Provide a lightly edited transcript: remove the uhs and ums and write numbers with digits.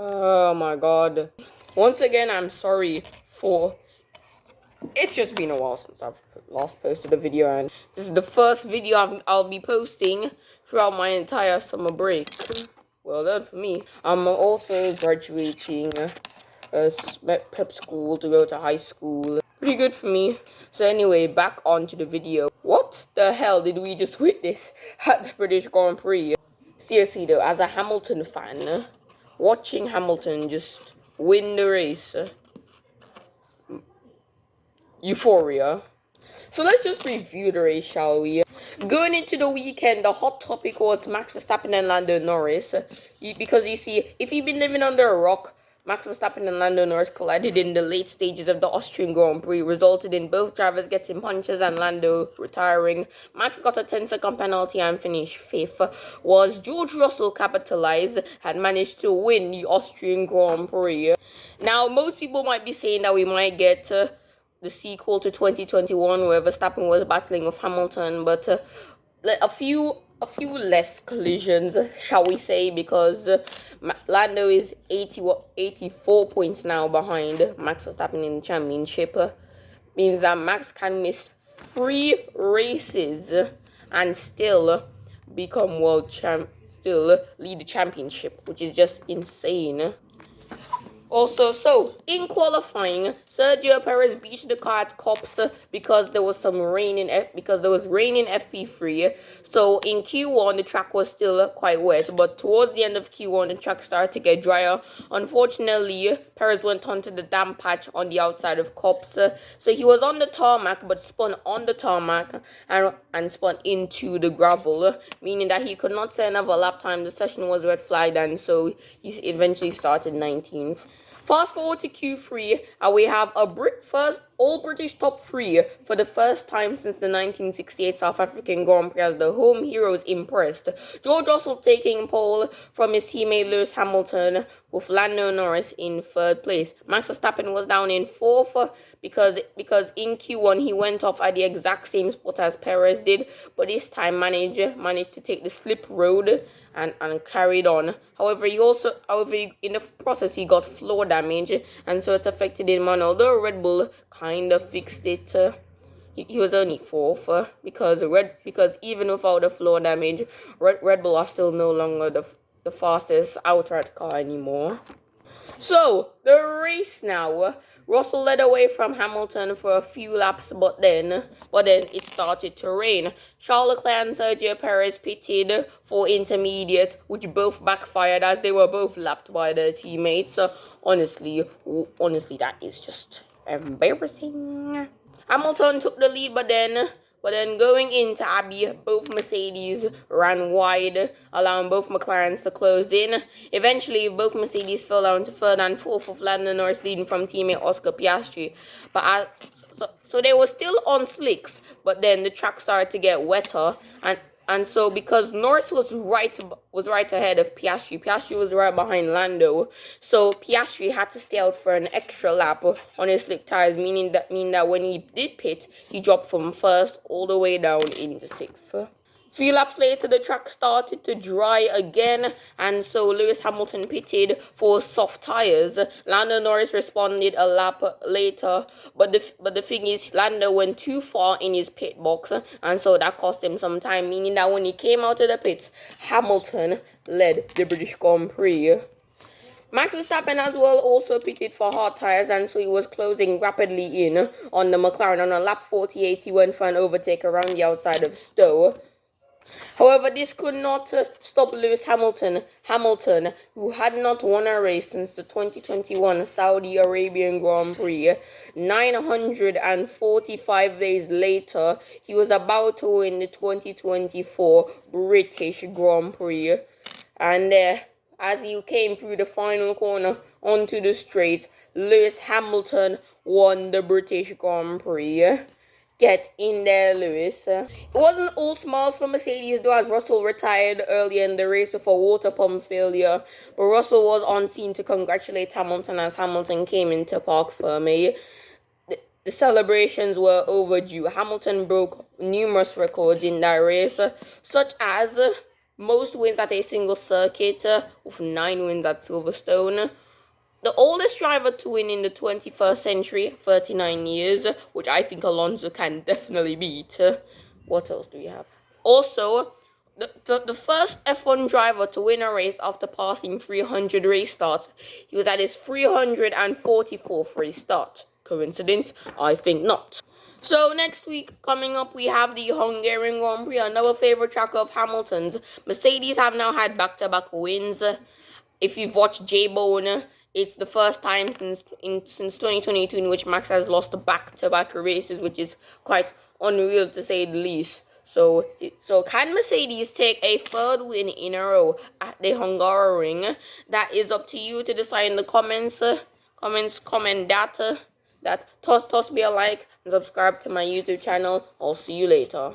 Oh my god. Once again, I'm sorry for. It's just been a while since I've last posted a video, and this is the first video I'll be posting throughout my entire summer break. Well done for me. I'm also graduating prep school to go to high school. Pretty good for me. So anyway, back onto the video. What the hell did we just witness at the British Grand Prix? Seriously though, as a Hamilton fan, watching Hamilton just win the race, euphoria. So let's just review the race, shall we? Going into the weekend, the hot topic was Max Verstappen and Lando Norris. Because you see, if you've been living under a rock, Max Verstappen and Lando Norris collided in the late stages of the Austrian Grand Prix, resulted in both drivers getting punches and Lando retiring. Max got a 10-second penalty and finished 5th, was George Russell capitalized and managed to win the Austrian Grand Prix. Now, most people might be saying that we might get the sequel to 2021 where Verstappen was battling with Hamilton, but a few less collisions, shall we say, because Lando is 84 points now behind Max Verstappen in the championship. Means that Max can miss 3 races and still become still lead the championship, which is just insane. Also, so in qualifying, Sergio Perez beat the car at Copse because there was rain in FP3. So in Q1 the track was still quite wet, but towards the end of Q1 the track started to get drier. Unfortunately, Perez went onto the damp patch on the outside of Copse. So he was on the tarmac but spun on the tarmac and spun into the gravel, meaning that he could not set another lap time. The session was red flagged, and so he eventually started 19th. Fast forward to Q3, and we have a first all-British top 3 for the first time since the 1968 South African Grand Prix, as the home heroes impressed. George Russell taking pole from his teammate Lewis Hamilton, with Lando Norris in 3rd place. Max Verstappen was down in 4th because in Q1 he went off at the exact same spot as Perez did, but this time managed to take the slip road and carried on. However, in the process he got floor damage, and so it affected him. And although Red Bull kind of fixed it, he was only 4th because even without the floor damage, Red Bull are still no longer the fastest outright car anymore. So the race now. Russell led away from Hamilton for a few laps, but then it started to rain. Charles Leclerc and Sergio Perez pitted for intermediate, which both backfired as they were both lapped by their teammates. Honestly, that is just embarrassing. Hamilton took the lead, but then going into Abbey, both Mercedes ran wide, allowing both McLarens to close in. Eventually, both Mercedes fell down to 3rd and 4th, with Lando Norris leading from teammate Oscar Piastri. So they were still on slicks, but then the track started to get wetter, and so because Norris was right ahead of Piastri was right behind Lando, so Piastri had to stay out for an extra lap on his slick tires, meaning that when he did pit, he dropped from 1st all the way down into 6th. 3 laps later, the track started to dry again, and so Lewis Hamilton pitted for soft tires. Lando Norris responded a lap later, but the thing is, Lando went too far in his pit box, and so that cost him some time, meaning that when he came out of the pits, Hamilton led the British Grand Prix. Max Verstappen as well also pitted for hard tires, and so he was closing rapidly in on the McLaren. On a lap 48, he went for an overtake around the outside of Stowe. However, this could not stop Lewis Hamilton, who had not won a race since the 2021 Saudi Arabian Grand Prix. 945 days later, he was about to win the 2024 British Grand Prix. And as he came through the final corner onto the straight, Lewis Hamilton won the British Grand Prix. Get in there, Lewis. It wasn't all smiles for Mercedes, though, as Russell retired earlier in the race with a water pump failure. But Russell was on scene to congratulate Hamilton as Hamilton came into Parc Fermé. The celebrations were overdue. Hamilton broke numerous records in that race, such as most wins at a single circuit, with 9 wins at Silverstone. The oldest driver to win in the 21st century, 39 years, which I think Alonso can definitely beat. What else do we have? Also, the first F1 driver to win a race after passing 300 race starts. He was at his 344th race start. Coincidence? I think not. So next week, coming up, we have the Hungarian Grand Prix, another favorite track of Hamilton's. Mercedes have now had back-to-back wins. If you've watched J-Bone, it's the first time since 2022 in which Max has lost back-to-back races, which is quite unreal to say the least. So can Mercedes take a third win in a row at the Hungaroring? That is up to you to decide in the comments. Comment that. Toss me a like and subscribe to my YouTube channel. I'll see you later.